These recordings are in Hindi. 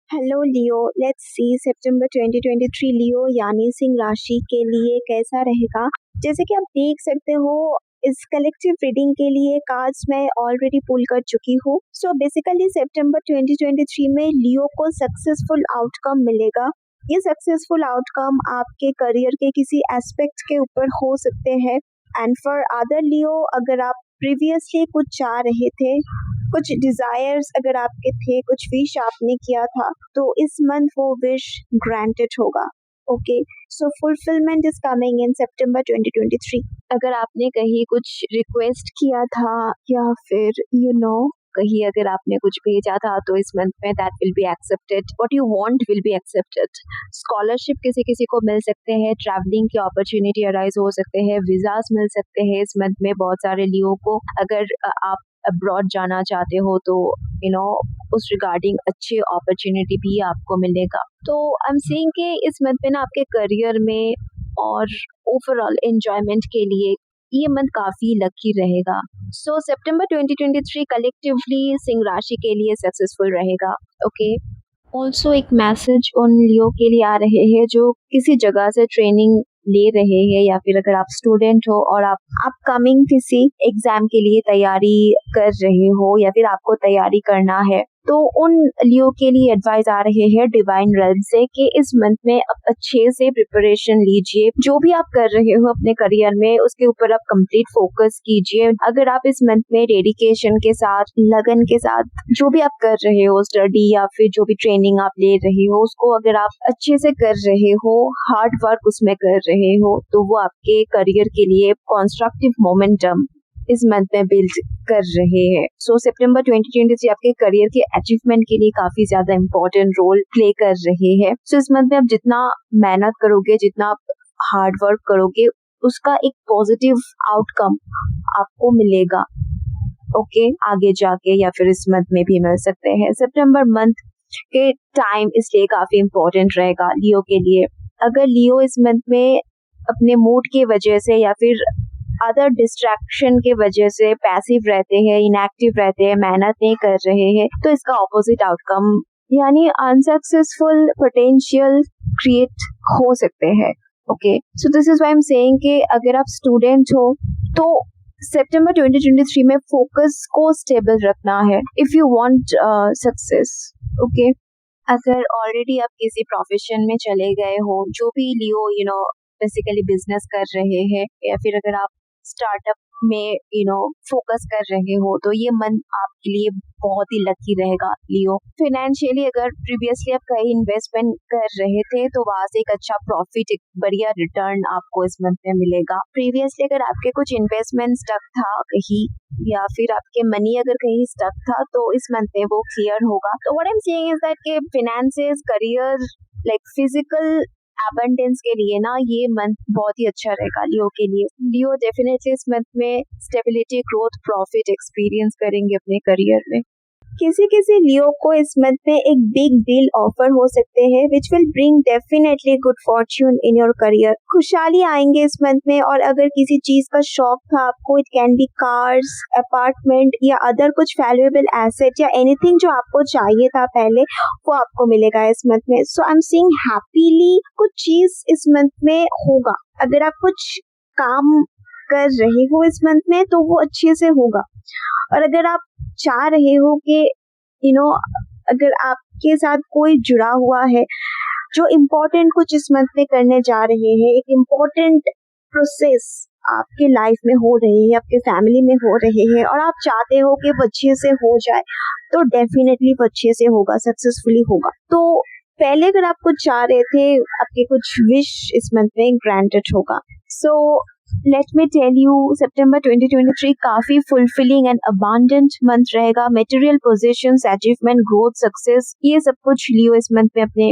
हेलो लियो, लेट्स सी सितंबर 2023 लियो यानी सिंह राशि के लिए कैसा रहेगा। जैसे कि आप देख सकते हो, इस कलेक्टिव रीडिंग के लिए कार्ड्स मैं ऑलरेडी पुल कर चुकी हूँ। सो बेसिकली सितंबर 2023 में लियो को सक्सेसफुल आउटकम मिलेगा। ये सक्सेसफुल आउटकम आपके करियर के किसी एस्पेक्ट के ऊपर हो सकते हैं। एंड फॉर अदर लियो, अगर आप प्रीवियसली कुछ चाह रहे थे, कुछ डिजायर्स अगर आपके थे, कुछ विश आपने किया था, तो इस मंथ वो विश ग्रांटेड होगा। Okay, so fulfilment is coming in September 2023। अगर आपने कहीं कुछ रिक्वेस्ट किया था या फिर कहीं अगर आपने कुछ भेजा था, तो इस मंथ में that will be accepted. What you want will be accepted. Scholarship किसी किसी को मिल सकते हैं, ट्रैवलिंग की अपॉर्चुनिटी अराइज हो सकते हैं, वीजास मिल सकते हैं इस मंथ में बहुत सारे लियो को। अगर आप अब्रॉड जाना चाहते हो तो उस रिगार्डिंग अच्छी अपॉर्चुनिटी भी आपको मिलेगा। तो आई एम सेइंग कि इस मंथ में ना आपके करियर में और ओवरऑल एंजॉयमेंट के लिए ये मंथ काफी लकी रहेगा। सो सितंबर 2023 कलेक्टिवली सिंह राशि के लिए सक्सेसफुल रहेगा। ओके, ऑल्सो एक मैसेज उन लियो के लिए आ रहे हैं जो किसी जगह से ट्रेनिंग ले रहे हैं, या फिर अगर आप स्टूडेंट हो और आप अपकमिंग किसी एग्जाम के लिए तैयारी कर रहे हो या फिर आपको तैयारी करना है, तो उन लियो के लिए एडवाइस आ रहे हैं डिवाइन रेल्म से कि इस मंथ में आप अच्छे से प्रिपरेशन लीजिए। जो भी आप कर रहे हो अपने करियर में, उसके ऊपर आप कंप्लीट फोकस कीजिए। अगर आप इस मंथ में डेडिकेशन के साथ, लगन के साथ जो भी आप कर रहे हो, स्टडी या फिर जो भी ट्रेनिंग आप ले रहे हो, उसको अगर आप अच्छे से कर रहे हो, हार्ड वर्क उसमें कर रहे हो, तो वो आपके करियर के लिए कंस्ट्रक्टिव मोमेंटम इस मंथ में बिल्ड कर रहे हैं। सो सितंबर 2023 आपके करियर के अचीवमेंट के लिए काफी ज्यादा इम्पोर्टेंट रोल प्ले कर रहे हैं। सो इस मंथ में आप जितना मेहनत करोगे, जितना आप हार्ड वर्क करोगे, उसका एक पॉजिटिव आउटकम आपको मिलेगा। ओके, आगे जाके या फिर इस मंथ में भी मिल सकते हैं। सितंबर मंथ के टाइम इसलिए काफी इम्पोर्टेंट रहेगा लियो के लिए। अगर लियो इस मंथ में अपने मूड की वजह से या फिर अदर डिस्ट्रैक्शन के वजह से पैसिव रहते हैं, इनएक्टिव रहते हैं, मेहनत नहीं कर रहे हैं, तो इसका ऑपोजिट आउटकम यानी अनसक्सेसफुल पोटेंशियल क्रिएट हो सकते हैं। Okay, so this is why I am saying कि अगर आप स्टूडेंट हो तो सितंबर 2023 में फोकस को स्टेबल रखना है if you want success. Okay, अगर ऑलरेडी आप किसी प्रोफेशन में चले गए हो, जो भी लियो बेसिकली बिजनेस कर रहे हैं, या फिर अगर आप स्टार्टअप में फोकस कर रहे हो, तो ये मंथ आपके लिए बहुत ही लकी रहेगा लियो। फाइनेंशियली अगर प्रीवियसली आप कहीं इन्वेस्टमेंट कर रहे थे, तो वहां से एक अच्छा प्रॉफिट, एक बढ़िया रिटर्न आपको इस मंथ में मिलेगा। प्रीवियसली अगर आपके कुछ इन्वेस्टमेंट स्टक था कहीं, या फिर आपके मनी अगर कहीं स्टक था, तो इस मंथ में वो क्लियर होगा। तो what I am saying is that के finances, career, like physical abundance के लिए ना ये मंथ बहुत ही अच्छा रहेगा लियो के लिए। लियो डेफिनेटली इस मंथ में स्टेबिलिटी, ग्रोथ, प्रॉफिट एक्सपीरियंस करेंगे अपने करियर में। किसी किसी लियो को इस मंथ में एक बिग डील ऑफर हो सकते हैं which will bring definitely good Fortune in your career. खुशहाली आएंगे इस मंथ में। और अगर किसी चीज का शौक था आपको, it can be cars, apartment या अदर कुछ वैल्यूएबल एसेट या एनीथिंग जो आपको चाहिए था पहले, वो आपको मिलेगा इस मंथ में। सो आई एम सीइंग हैप्पीली कुछ चीज इस मंथ में होगा। अगर आप कुछ काम कर रहे हो इस मंथ में, तो वो अच्छे से होगा। और अगर आप चाह रहे हो कि अगर आपके साथ कोई जुड़ा हुआ है जो इम्पोर्टेंट कुछ इस मंथ में करने जा रहे हैं, एक इम्पोर्टेंट प्रोसेस आपके लाइफ में हो रही है, आपके फैमिली में हो रहे हैं, और आप चाहते हो कि वो अच्छे से हो जाए, तो डेफिनेटली वो अच्छे से होगा, सक्सेसफुली होगा। तो पहले अगर आप कुछ चाह रहे थे, आपके कुछ विश इस मंथ में ग्रांटेड होगा। So let me tell you, सितंबर 2023 काफी फुलफिलिंग एंड अबांडेंट मंथ रहेगा। Material positions, achievement, growth, success, ये सब कुछ लियो इस मंथ में अपने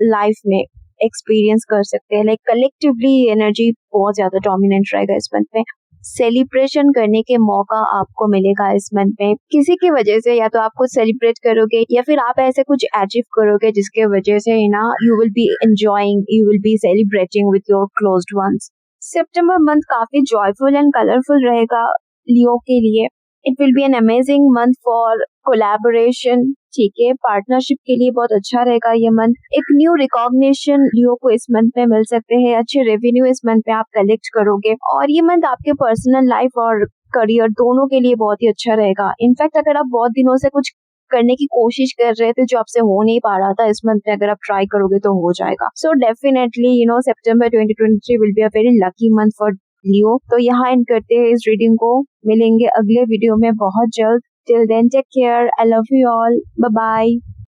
लाइफ में एक्सपीरियंस कर सकते हैं। लाइक कलेक्टिवली एनर्जी बहुत ज्यादा डोमिनेंट रहेगा इस मंथ में। सेलिब्रेशन करने के मौका आपको मिलेगा इस मंथ में किसी की वजह से। या तो आप कुछ सेलिब्रेट करोगे, या फिर आप ऐसे कुछ अचीव करोगे जिसके वजह से you will be enjoying, you will be celebrating with your closed ones. September month काफी जॉयफुल एंड कलरफुल रहेगा लियो के लिए। It will be an amazing month for collaboration, ठीक है, पार्टनरशिप के लिए बहुत अच्छा रहेगा ये मंथ। एक न्यू रिकॉग्निशन लियो को इस मंथ में मिल सकते हैं, अच्छे रेवेन्यू इस मंथ में आप कलेक्ट करोगे और ये मंथ आपके पर्सनल लाइफ और करियर दोनों के लिए बहुत ही अच्छा रहेगा। इनफैक्ट अगर आप बहुत दिनों से कुछ करने की कोशिश कर रहे थे जो आपसे हो नहीं पा रहा था, इस मंथ में अगर आप ट्राई करोगे तो हो जाएगा। So definitely September 2023 will be a very lucky month for Leo. तो यहाँ एंड करते हैं इस रीडिंग को, मिलेंगे अगले वीडियो में बहुत जल्द। Till then take care, I love you all, bye bye.